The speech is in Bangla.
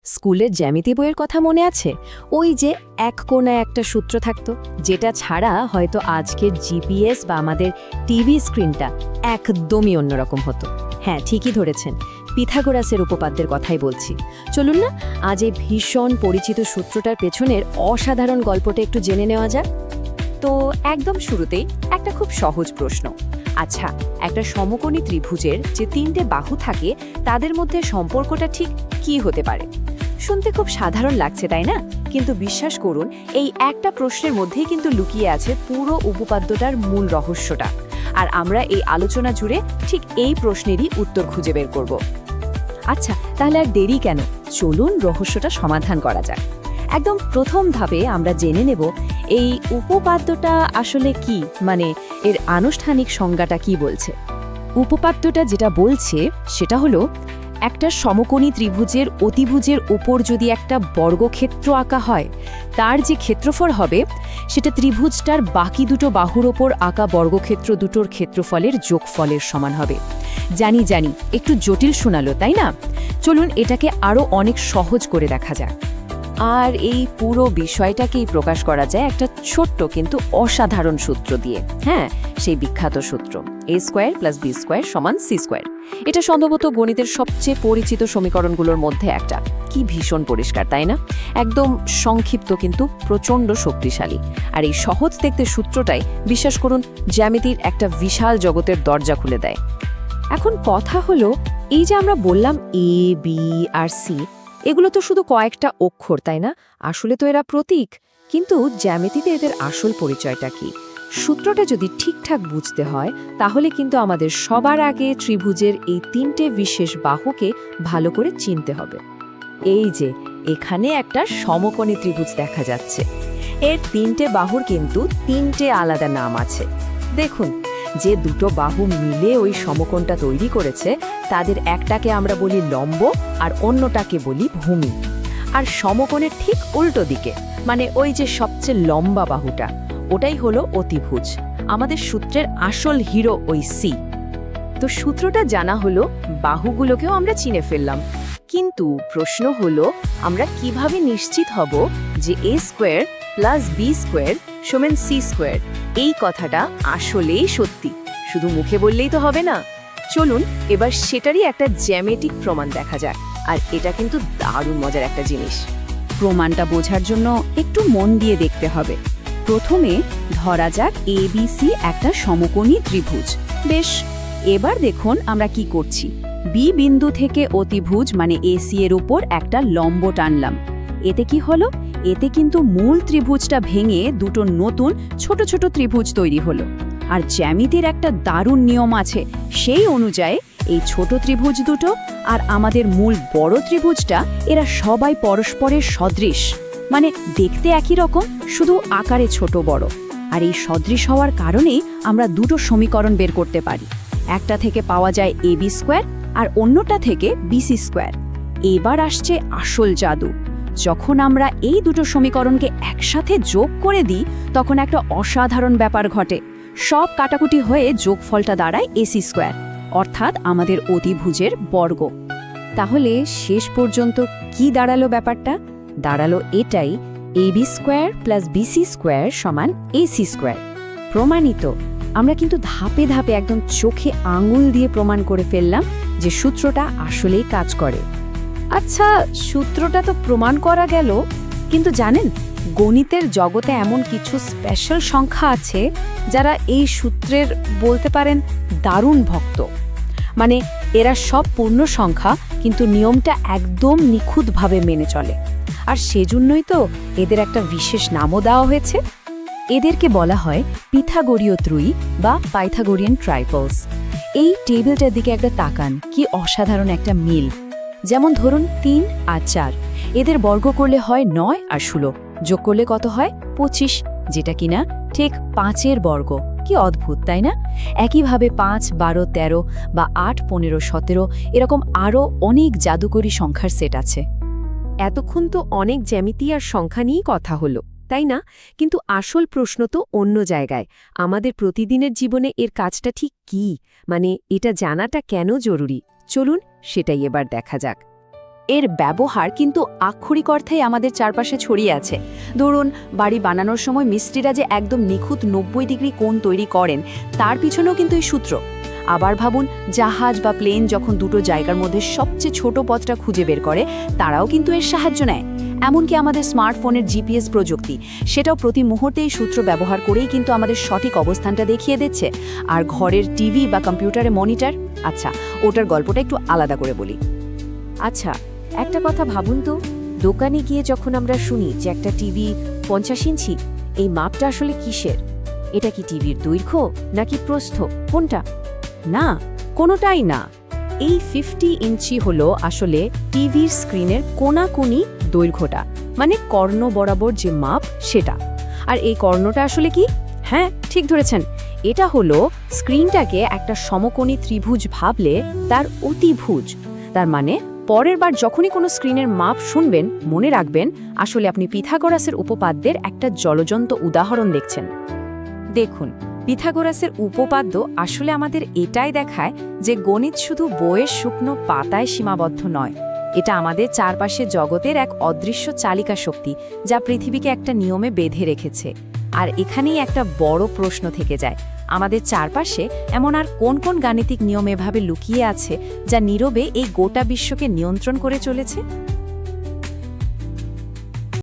স্কুলের জ্যামিতি বইয়ের কথা মনে আছে? ওই যে এক কোণায় একটা সূত্র থাকতো, যেটা ছাড়া হয়তো আজকের জিপিএস বা আমাদের টিভি স্ক্রিনটা একদমই অন্যরকম হতো। হ্যাঁ, ঠিকই ধরেছেন, পিথাগোরাসের উপপাদ্যের কথাই বলছি। চলুন না আজ এই ভীষণ পরিচিত সূত্রটার পেছনের অসাধারণ গল্পটা একটু জেনে নেওয়া যাক। তো একদম শুরুতেই একটা খুব সহজ প্রশ্ন। আচ্ছা, একটা সমকোণী ত্রিভুজের যে তিনটে বাহু থাকে তাদের মধ্যে সম্পর্কটা ঠিক কি হতে পারে? শুনতে খুব সাধারণ লাগছে, তাই না? কিন্তু বিশ্বাস করুন, এই একটা প্রশ্নের মধ্যেই কিন্তু লুকিয়ে আছে পুরো উপপাদ্যটার মূল রহস্যটা। আর আমরা এই আলোচনা জুড়ে ঠিক এই প্রশ্নেরই উত্তর খুঁজে বের করব। আচ্ছা, তাহলে আর দেরি কেন, চলুন রহস্যটা সমাধান করা যাক। একদম প্রথম ধাপে আমরা জেনে নেব এই উপপাদ্যটা আসলে কি, মানে এর আনুষ্ঠানিক সংজ্ঞাটা কি বলছে। উপপাদ্যটা যেটা বলছে সেটা হলো, একটা সমকোণী ত্রিভুজের অতিভুজের উপর যদি একটা বর্গক্ষেত্র আঁকা হয়, তার যে ক্ষেত্রফল হবে সেটা ত্রিভুজটার বাকি দুটো বাহুর ওপর আঁকা বর্গক্ষেত্র দুটোর ক্ষেত্রফলের যোগফলের সমান হবে। জানি জানি, একটু জটিল শোনালো, তাই না? চলুন এটাকে আরও অনেক সহজ করে দেখা যাক। আর এই পুরো বিষয়টাকেই প্রকাশ করা যায় একটা ছোট্ট কিন্তু অসাধারণ সূত্র দিয়ে। হ্যাঁ, সেই বিখ্যাত সূত্র a² + b² = c²। এটা সম্ভবত গণিতের সবচেয়ে পরিচিত সমীকরণগুলোর মধ্যে একটা। কি ভীষণ পরিষ্কার, তাই না? একদম সংক্ষিপ্ত কিন্তু প্রচণ্ড শক্তিশালী। আর এই সহজ দেখতে সূত্রটাই, বিশ্বাস করুন, জ্যামিতির একটা বিশাল জগতের দরজা খুলে দেয়। এখন কথা হলো, এই যে আমরা বললাম এ, বি আর সি, এগুলো তো শুধু কয়েকটা অক্ষর, তাই না? আসলে তো এরা প্রতীক। কিন্তু জ্যামিতিতে এদের আসল পরিচয়টা কি? সূত্রটা যদি ঠিকঠাক বুঝতে হয়, তাহলে কিন্তু আমাদের সবার আগে ত্রিভুজের এই তিনটে বিশেষ বাহুকে ভালো করে চিনতে হবে। এই যে এখানে একটা সমকোণী ত্রিভুজ দেখা যাচ্ছে, এর তিনটে বাহুর কিন্তু তিনটে আলাদা নাম আছে। দেখুন, যে দুটো বাহু মিলে ওই সমকোণটা তৈরি করেছে, তাদের একটাকে আমরা বলি লম্ব আর অন্যটাকে বলি ভূমি। আর সমকোণের ঠিক উল্টো দিকে, মানে ওই যে সবচেয়ে লম্বা বাহুটা, ওটাই হলো অতিভুজ। আমাদের সূত্রের আসল হিরো ওই সি। তো সূত্রটা জানা হলো, বাহুগুলোকেও আমরা চিনে ফেললাম। কিন্তু প্রশ্ন হলো, আমরা কিভাবে নিশ্চিত হব যে a² + b² = c²? এই কথাটা আসলেই সত্যি, শুধু মুখে বললেই তো হবে না। চলুন এবার সেটারই একটা জ্যামিতিক প্রমাণ দেখা যাক। আর এটা কিন্তু দারুণ মজার একটা জিনিস। প্রমাণটা বোঝার জন্য একটু মন দিয়ে দেখতে হবে। প্রথমে ধরা যাক ABC একটা সমকোণী ত্রিভুজ। বেশ, এবার দেখুন আমরা কি করছি। বি বিন্দু থেকে অতিভুজ মানে AC এর উপর একটা লম্ব টানলাম। এতে কি হলো? এতে কিন্তু মূল ত্রিভুজটা ভেঙে দুটো নতুন ছোট ছোট ত্রিভুজ তৈরি হলো। আর জ্যামিতির একটা দারুণ নিয়ম আছে, সেই অনুযায়ী এই ছোট ত্রিভুজ দুটো আর আমাদের মূল বড় ত্রিভুজটা, এরা সবাই পরস্পরের সদৃশ, মানে দেখতে একই রকম, শুধু আকারে ছোট বড়। আর এই সদৃশ হওয়ার কারণেই আমরা দুটো সমীকরণ বের করতে পারি। একটা থেকে পাওয়া যায় AB² আর অন্যটা থেকে BC²। এবার আসছে আসল জাদু। যখন আমরা এই দুটো সমীকরণকে একসাথে যোগ করে দিই, তখন একটা অসাধারণ ব্যাপার ঘটে। সব কাটাকুটি হয়ে যোগফলটা দাঁড়ায় AC², অর্থাৎ আমাদের অতিভুজের বর্গ। তাহলে শেষ পর্যন্ত কি দাঁড়ালো ব্যাপারটা? দাঁড়ালো এটাই, AB² + BC² = AC²। প্রমাণিত। আমরা কিন্তু ধাপে ধাপে একদম চোখে আঙুল দিয়ে প্রমাণ করে ফেললাম যে সূত্রটা আসলেই কাজ করে। আচ্ছা, সূত্রটা তো প্রমাণ করা গেল, কিন্তু জানেন, গণিতের জগতে এমন কিছু স্পেশাল সংখ্যা আছে যারা এই সূত্রের, বলতে পারেন, দারুণ ভক্ত। মানে এরা সব পূর্ণ সংখ্যা, কিন্তু নিয়মটা একদম নিখুঁতভাবে মেনে চলে। আর সেজন্যই তো এদের একটা বিশেষ নামও দেওয়া হয়েছে। এদেরকে বলা হয় পিথাগোরীয় ত্রয়ী বা পাইথাগোরিয়ান ট্রাইপলস। এই টেবিলটার দিকে একটা তাকান, কি অসাধারণ একটা মিল। যেমন ধরুন 3 আর 4, এদের বর্গ করলে হয় 9 আর 16, যোগ করলে কত হয়? 25, যেটা কিনা ঠিক 5-এর বর্গ। কি অদ্ভুত, তাই না? একইভাবে 5, 12, 13 বা 8, 15, 17 এরকম আরও অনেক জাদুকরী সংখ্যার সেট আছে। এতক্ষণ তো অনেক জ্যামিতি আর সংখ্যা নিয়েই কথা হলো, তাই না? কিন্তু আসল প্রশ্ন তো অন্য জায়গায়। আমাদের প্রতিদিনের জীবনে এর কাজটা ঠিক কী? মানে এটা জানাটা কেন জরুরি? চলুন সেটাই এবার দেখা যাক। এর ব্যবহার কিন্তু আক্ষরিক অর্থেই আমাদের চারপাশে ছড়িয়ে আছে। ধরুন, বাড়ি বানানোর সময় মিস্ত্রিরা যে একদম নিখুঁত 90 ডিগ্রি কোণ তৈরি করেন, তার পিছনেও কিন্তু এই সূত্র। আবার ভাবুন, জাহাজ বা প্লেন যখন দুটো জায়গার মধ্যে সবচেয়ে ছোট পথটা খুঁজে বের করে, তারাও কিন্তু এর সাহায্য নেয়। এমনকি আমাদের স্মার্টফোনের জিপিএস প্রযুক্তি, সেটাও প্রতি মুহূর্তে এই সূত্র ব্যবহার করেই কিন্তু আমাদের সঠিক অবস্থানটা দেখিয়ে দিচ্ছে। আর ঘরের টিভি বা কম্পিউটারে মনিটর, আচ্ছা, ওটার গল্পটা একটু আলাদা করে বলি। আচ্ছা, একটা কথা ভাবুন তো, দোকানে গিয়ে যখন আমরা শুনি যে একটা টিভি 50 ইঞ্চি, এই মাপটা আসলে কিসের? এটা কি টিভির দৈর্ঘ্য নাকি প্রস্থ, কোনটা? না, কোনোটাই না। এই 50 ইঞ্চি হলো আসলে টিভির স্ক্রিনের কোনাকুনি দৈর্ঘ্যটা, মানে কর্ণ বরাবর যে মাপ সেটা। আর এই কর্ণটা আসলে কি? হ্যাঁ, ঠিক ধরেছেন, এটা হলো স্ক্রিনটাকে একটা সমকোণী ত্রিভুজ ভাবলে তার অতিভুজ। তার মানে পরের বার যখনই কোনো স্ক্রিনের মাপ শুনবেন, মনে রাখবেন আসলে আপনি পিথাগোরাসের উপপাদ্যের একটা জ্বলজ্বন্ত উদাহরণ দেখছেন। দেখুন, পিথাগোরাসের উপপাদ্য আসলে আমাদের এটাই দেখায় যে গণিত শুধু বইয়ের শুকনো পাতায় সীমাবদ্ধ নয়। এটা আমাদের চারপাশে জগতের এক অদৃশ্য চালিকা শক্তি, যা পৃথিবীকে একটা নিয়মে বেঁধে রেখেছে। আর এখানেই একটা বড় প্রশ্ন থেকে যায়, আমাদের চারপাশে এমন আর কোন কোন গাণিতিক নিয়ম এভাবে লুকিয়ে আছে যা নীরবে এই গোটা বিশ্বকে নিয়ন্ত্রণ করে চলেছে?